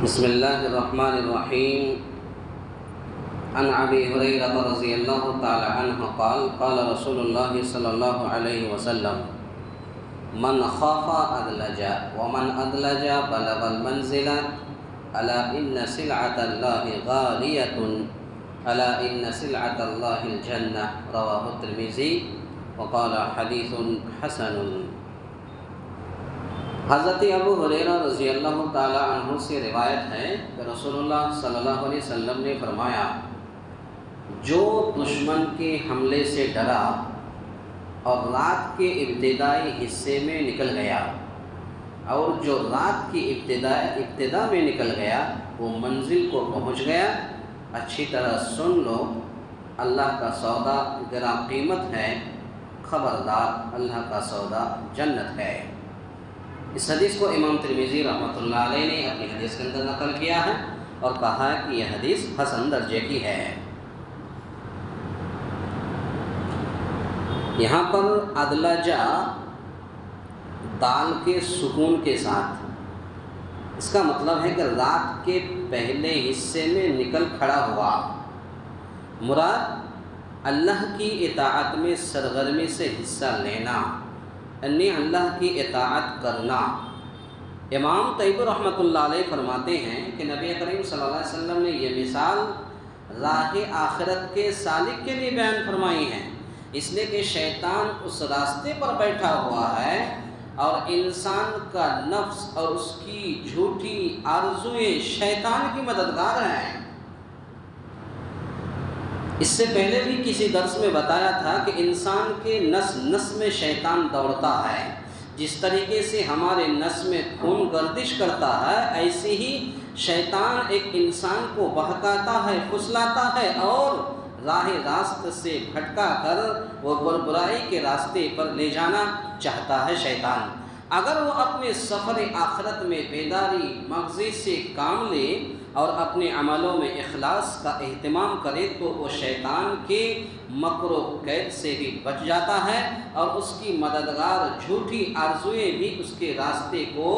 بسم الله الرحمن الرحيم. عن أبي هريرة رضي الله تعالى عنه قال قال رسول الله صلى الله عليه وسلم: من خاف أدلج ومن أدلج بلغ المنزلة ألا إن سلعة الله غالية ألا إن سلعة الله الجنة. رواه الترمذي وقال حديث حسن. حضرت ابو ہریرہ رضی اللہ تعالیٰ عنہ سے روایت ہے کہ رسول اللہ صلی اللہ علیہ وسلم نے فرمایا: جو دشمن کے حملے سے ڈرا اور رات کے ابتدائی حصے میں نکل گیا، اور جو رات کی ابتدا میں نکل گیا وہ منزل کو پہنچ گیا، اچھی طرح سن لو، اللہ کا سودا گراں قیمت ہے، خبردار اللہ کا سودا جنت ہے۔ اس حدیث کو امام ترمذی رحمۃ اللہ علیہ نے اپنی حدیث کے اندر نقل کیا ہے اور کہا ہے کہ یہ حدیث حسن درجے کی ہے۔ یہاں پر ادلجا دال کے سکون کے ساتھ، اس کا مطلب ہے کہ رات کے پہلے حصے میں نکل کھڑا ہوا۔ مراد اللہ کی اطاعت میں سرگرمی سے حصہ لینا، یعنی اللہ کی اطاعت کرنا۔ امام طیب رحمۃ اللہ علیہ فرماتے ہیں کہ نبی کریم صلی اللہ علیہ وسلم نے یہ مثال راہ آخرت کے سالک کے لیے بیان فرمائی ہے، اس لیے کہ شیطان اس راستے پر بیٹھا ہوا ہے اور انسان کا نفس اور اس کی جھوٹی آرزوئیں شیطان کی مددگار ہیں۔ اس سے پہلے بھی کسی درس میں بتایا تھا کہ انسان کے نس نس میں شیطان دوڑتا ہے۔ جس طریقے سے ہمارے نس میں خون گردش کرتا ہے، ایسے ہی شیطان ایک انسان کو بہکاتا ہے، پھسلاتا ہے اور راہ راست سے بھٹکا کر وہ برائی کے راستے پر لے جانا چاہتا ہے شیطان۔ اگر وہ اپنے سفر آخرت میں بیداری مغزی سے کام لے اور اپنے عملوں میں اخلاص کا اہتمام کرے تو وہ شیطان کے مکر و قید سے بھی بچ جاتا ہے اور اس کی مددگار جھوٹی آرزوئیں بھی اس کے راستے کو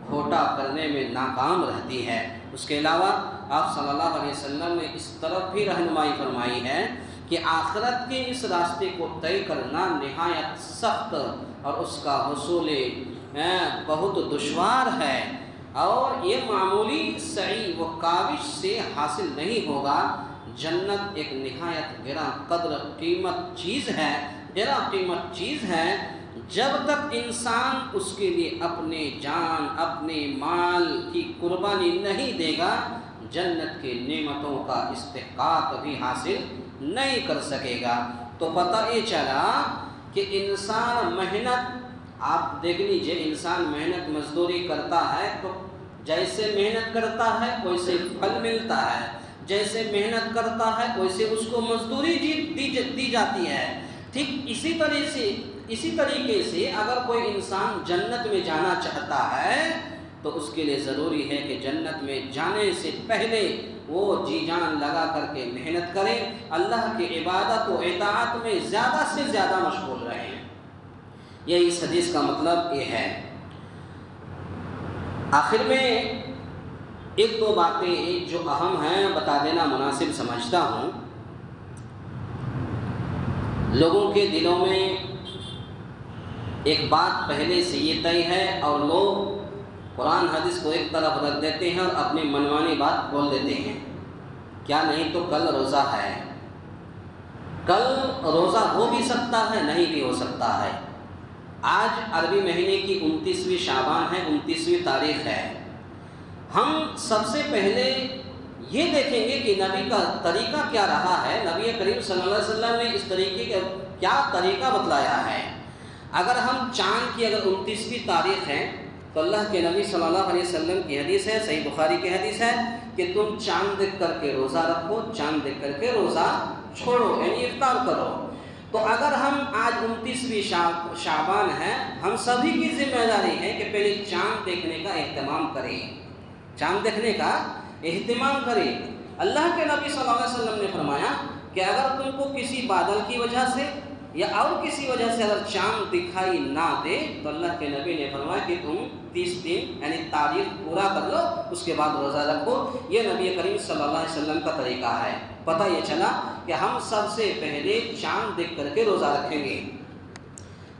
کھوٹا کرنے میں ناکام رہتی ہے۔ اس کے علاوہ آپ صلی اللہ علیہ وسلم نے اس طرف بھی رہنمائی فرمائی ہے کہ آخرت کے اس راستے کو طے کرنا نہایت سخت اور اس کا حصول بہت دشوار ہے، اور یہ معمولی سعی و کاوش سے حاصل نہیں ہوگا۔ جنت ایک نہایت گراں قدر قیمت چیز ہے، گراں قیمت چیز ہے۔ جب تک انسان اس کے لیے اپنے جان اپنے مال کی قربانی نہیں دے گا، جنت کے نعمتوں کا استحقاق بھی حاصل نہیں کر سکے گا۔ تو پتہ یہ چلا کہ انسان محنت، آپ دیکھ لیجئے، انسان محنت مزدوری کرتا ہے تو جیسے محنت کرتا ہے ویسے پھل ملتا ہے، جیسے محنت کرتا ہے ویسے اس کو مزدوری دی جاتی ہے۔ ٹھیک اسی طریقے سے اگر کوئی انسان جنت میں جانا چاہتا ہے تو اس کے لیے ضروری ہے کہ جنت میں جانے سے پہلے وہ جی جان لگا کر کے محنت کرے، اللہ کی عبادت و اطاعت میں زیادہ سے زیادہ مشغول رہے۔ یہ اس حدیث کا مطلب یہ ہے۔ آخر میں ایک دو باتیں جو اہم ہیں بتا دینا مناسب سمجھتا ہوں۔ لوگوں کے دلوں میں ایک بات پہلے سے یہ طے ہے اور لوگ قرآن حدیث کو ایک طرف رکھ دیتے ہیں اور اپنی منمانی بات بول دیتے ہیں، کیا نہیں تو کل روزہ ہے، کل روزہ ہو بھی سکتا ہے نہیں بھی ہو سکتا ہے۔ آج عربی مہینے کی 29ویں شعبان ہے، 29ویں تاریخ ہے۔ ہم سب سے پہلے یہ دیکھیں گے کہ نبی کا طریقہ کیا رہا ہے، نبی کریم صلی اللہ علیہ وسلم نے اس طریقے کا کیا طریقہ بتلایا ہے۔ اگر ہم چاند کی اگر 29ویں تاریخ ہے تو اللہ کے نبی صلی اللہ علیہ وسلم کی حدیث ہے، صحیح بخاری کی حدیث ہے کہ تم چاند دیکھ کر کے روزہ رکھو، چاند دیکھ کر کے روزہ چھوڑو، یعنی افطار کرو۔ تو اگر ہم آج 29ویں شعبان ہے، ہم سبھی کی ذمہ داری ہے کہ پہلے چاند دیکھنے کا اہتمام کریں، چاند دیکھنے کا اہتمام کریں۔ اللہ کے نبی صلی اللہ علیہ وسلم نے فرمایا کہ اگر تم کو کسی بادل کی وجہ سے یا اور کسی وجہ سے اگر چاند دکھائی نہ دے تو اللہ کے نبی نے فرمایا کہ تم 30 دن یعنی تاریخ پورا کر لو، اس کے بعد روزہ رکھو۔ یہ نبی کریم صلی اللہ علیہ وسلم کا طریقہ ہے۔ پتہ یہ چلا کہ ہم سب سے پہلے چاند دیکھ کر کے روزہ رکھیں گے۔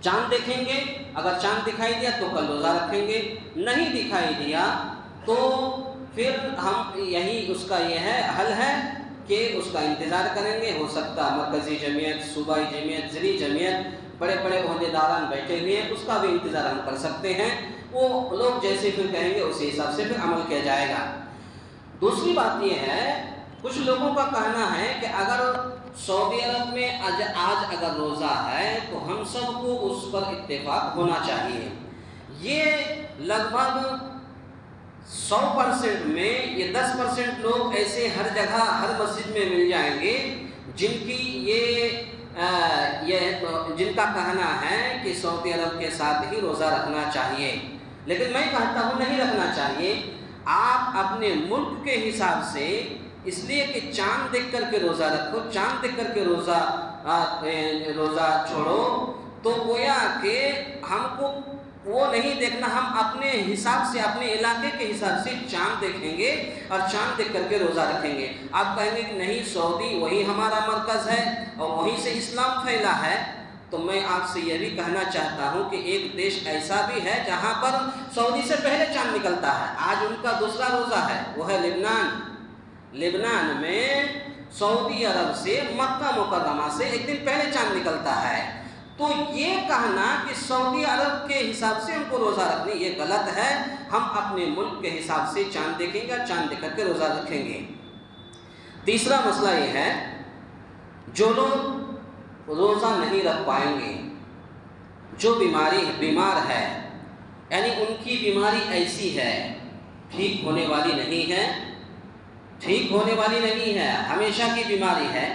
چاند دیکھیں گے، اگر چاند دکھائی دیا تو کل روزہ رکھیں گے، نہیں دکھائی دیا تو پھر ہم یہی اس کا یہ ہے حل ہے کہ اس کا انتظار کریں گے۔ ہو سکتا مرکزی جمعیت، صوبائی جمعیت، ضلعی جمعیت، بڑے بڑے عہدیداران بیٹھے ہوئے ہیں، اس کا بھی انتظار ہم کر سکتے ہیں۔ وہ لوگ جیسے پھر کہیں گے اسی حساب سے پھر عمل کیا جائے گا۔ دوسری بات یہ ہے، کچھ لوگوں کا کہنا ہے کہ اگر سعودی عرب میں آج اگر روزہ ہے تو ہم سب کو اس پر اتفاق ہونا چاہیے۔ یہ لگ بھگ 100% میں یہ 10% لوگ ایسے ہر جگہ ہر مسجد میں مل جائیں گے جن کا کہنا ہے کہ سعودی عرب کے ساتھ ہی روزہ رکھنا چاہیے، لیکن میں کہتا ہوں نہیں رکھنا چاہیے۔ آپ اپنے ملک کے حساب سے، اس لیے کہ چاند دیکھ کر کے روزہ رکھو، چاند دیکھ کر کے روزہ چھوڑو، تو گویا کہ ہم کو وہ نہیں دیکھنا، ہم اپنے حساب سے اپنے علاقے کے حساب سے چاند دیکھیں گے اور چاند دیکھ کر کے روزہ رکھیں گے۔ آپ کہیں گے کہ نہیں سعودی وہی ہمارا مرکز ہے اور وہیں سے اسلام پھیلا ہے، تو میں آپ سے یہ بھی کہنا چاہتا ہوں کہ ایک دیش ایسا بھی ہے جہاں پر سعودی سے پہلے چاند نکلتا ہے، آج ان کا دوسرا روزہ ہے، وہ ہے لبنان۔ لبنان میں سعودی عرب سے مکہ مکرمہ سے ایک دن پہلے چاند نکلتا ہے۔ تو یہ کہنا کہ سعودی عرب کے حساب سے ہم کو روزہ رکھنے، یہ غلط ہے۔ ہم اپنے ملک کے حساب سے چاند دیکھیں گے، چاند دیکھ کر کے روزہ رکھیں گے۔ تیسرا مسئلہ یہ ہے، جو لوگ روزہ نہیں رکھ پائیں گے، جو بیمار ہے، یعنی ان کی بیماری ایسی ہے ٹھیک ہونے والی نہیں ہے، ٹھیک ہونے والی نہیں ہے، ہمیشہ کی بیماری ہے،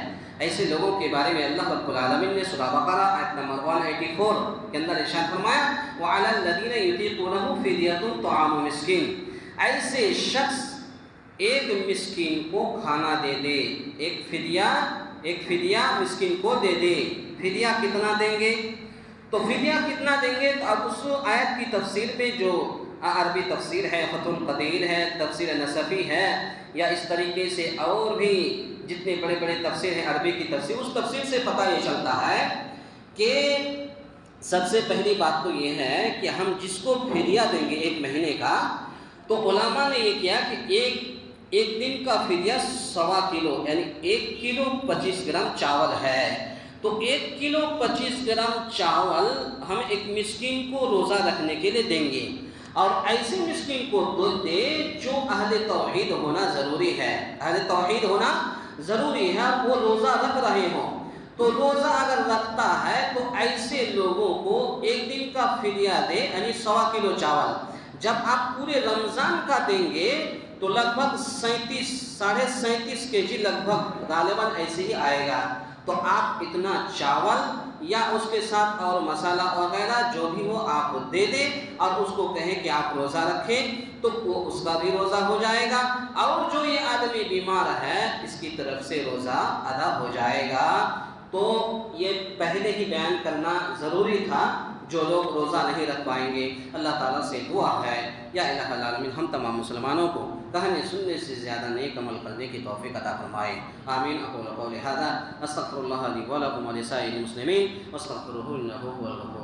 ایسے لوگوں کے بارے میں اللہ رب العالمین نے سورہ بقرہ آیت نمبر 184 کے اندر ارشاد فرمایا وَعَلَى الَّذِينَ يُطِيقُونَهُ فِدْيَةٌ طَعَامُ مِسْكِينٍ، ایسے شخص ایک مسکین کو کھانا دے دے، ایک فدیہ مسکین کو دے دے۔ فدیہ کتنا دیں گے؟ تو فدیہ کتنا دیں گے؟ تو اب اس آیت کی تفسیر میں جو عربی تفسیر ہے، فتح القدیر ہے، تفسیر نصفی ہے، یا اس طریقے سے اور بھی جتنے بڑے بڑے تفسیر ہیں عربی کی تفسیر، اس تفسیر سے پتہ یہ چلتا ہے کہ سب سے پہلی بات تو یہ ہے کہ ہم جس کو فدیہ دیں گے 1 مہینے کا، تو علماء نے یہ کیا کہ ایک دن کا فدیہ 1.25 کلو یعنی 1 کلو 25 گرام چاول ہے، تو 1 کلو 25 گرام چاول ہم ایک مسکین کو روزہ رکھنے کے لیے دیں گے، اور ایسے مسکین کو دے جو اہل توحید ہونا ضروری ہے، اہل توحید ہونا ضروری ہے، وہ روزہ رکھ رہے ہوں۔ تو روزہ اگر رکھتا ہے تو ایسے لوگوں کو 1 دن کا فدیہ دے، یعنی 1.25 کلو چاول۔ جب آپ پورے رمضان کا دیں گے تو لگ بھگ 37.5 کے جی لگ بھگ غالباً ایسے ہی آئے گا۔ تو آپ اتنا چاول یا اس کے ساتھ اور مسالہ وغیرہ جو بھی ہو آپ دے دیں اور اس کو کہیں کہ آپ روزہ رکھیں، تو وہ اس کا بھی روزہ ہو جائے گا، اور جو یہ آدمی بیمار ہے اس کی طرف سے روزہ ادا ہو جائے گا۔ تو یہ پہلے ہی بیان کرنا ضروری تھا، جو لوگ روزہ نہیں رکھ پائیں گے۔ اللہ تعالیٰ سے دعا ہے یا الہ العالمین ہم تمام مسلمانوں کو کہنے سننے سے زیادہ نیک عمل کرنے کی توفیق عطا فرمائے، آمین۔ اقول قولی ھذا استغفر اللہ لی ولکم ولسائر المسلمین واستغفروہ انہ هو الغفور